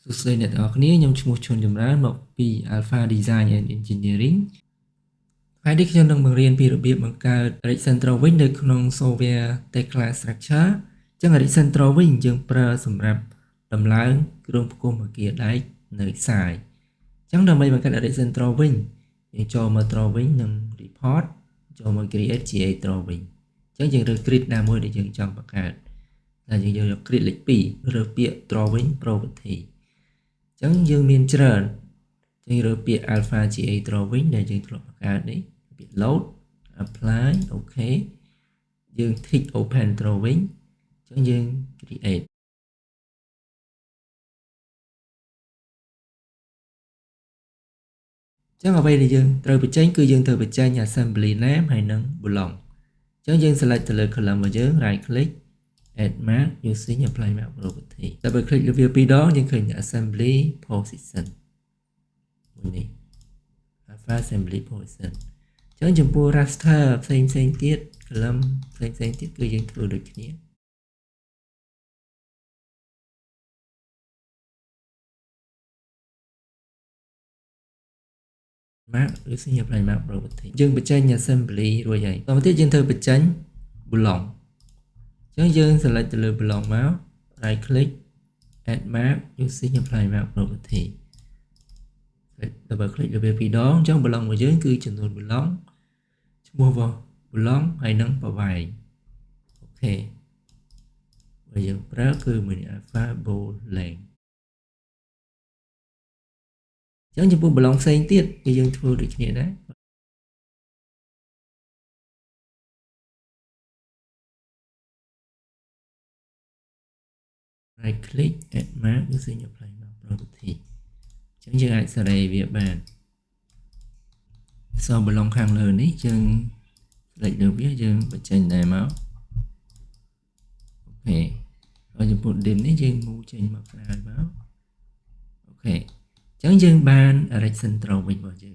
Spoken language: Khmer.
សួស្តីអ្នកទាំងអស់គ្នាខ្ញុំឈ្មោះឈុនចម្រើនមកពី Alpha Design and Engineering ថ្ងៃនេះខ្ញុំនឹងបង្រៀនពីរបៀបបង្កើត Ericsson Drawing នៅក្នុង software Tekla Structure អញ្ចឹង Ericsson Drawing យើងប្រើសម្រាប់ដំឡើងគ្រោងផ្គុំអគារដែកនៅខ្សែអញ្ចឹងដើម្បីបង្កើត Ericsson Drawing យើងចូលមក Drawing និង Report ចូលមក Create GA Drawing អញ្ចឹងយើងរើស grid ណាមួយដែលយើងចង់បង្កើតហើយយើងយក grid លេខ2រើសពាក្យ Drawing Property អញ្ចឹងយើងមានច្រើនចឹងរើសពាក្យ Alpha GA Drawing ដែលយើងធ្លាប់បង្កើតនេះពាក្យ Load Apply OK យើង Tick Open Drawing អញ្ចឹងយើង Create អញ្ចឹងអ្វីដែលយើងត្រូវបញ្ចេញគឺយើងត្រូវបញ្ចេញ Assembly Name ហើយនិង Block អញ្ចឹងយើង select ទៅលើ column របស់យើង right click Add Mark using Apply Mark Property តែបើ click លើវា2ដងយើងឃើញ Assembly Position នេះ Alpha Assembly Position អញ្ចឹងចំពោះ raster ផ្សេងទៀត column ផ្សេងទៀតគឺយើងធ្វើដូចគ្នា Mark using Apply Mark Property យើងបញ្ចេញ Assembly រួចហើយតទៅទៀតយើងត្រូវបញ្ចេញ Block អញ្ចឹងយើង select ទៅលើ Block មក right click Add Mark using Apply Mark Property តែបើ click លើវា2ដងអញ្ចឹង Block របស់យើងគឺចំនួន Block ឈ្មោះរបស់ Block ហើយនិងប្រវែងអូខេបើយើងប្រើគឺមួយ Alpha Bow Length អញ្ចឹងចំពោះ Block ផ្សេងទៀតគឺយើងធ្វើដូចគ្នាដែរright click Add Mark using Apply Mark Property អញ្ចឹងយើងអាចសេរីវាបានសល់ Block ខាងលើនេះយើង select លើវាយើងបញ្ចេញដែរមកអូខេហើយចំពោះ dim នេះយើង move ចេញមកក្រៅមកអូខេអញ្ចឹងយើងបាន Ericsson Drawing របស់យើង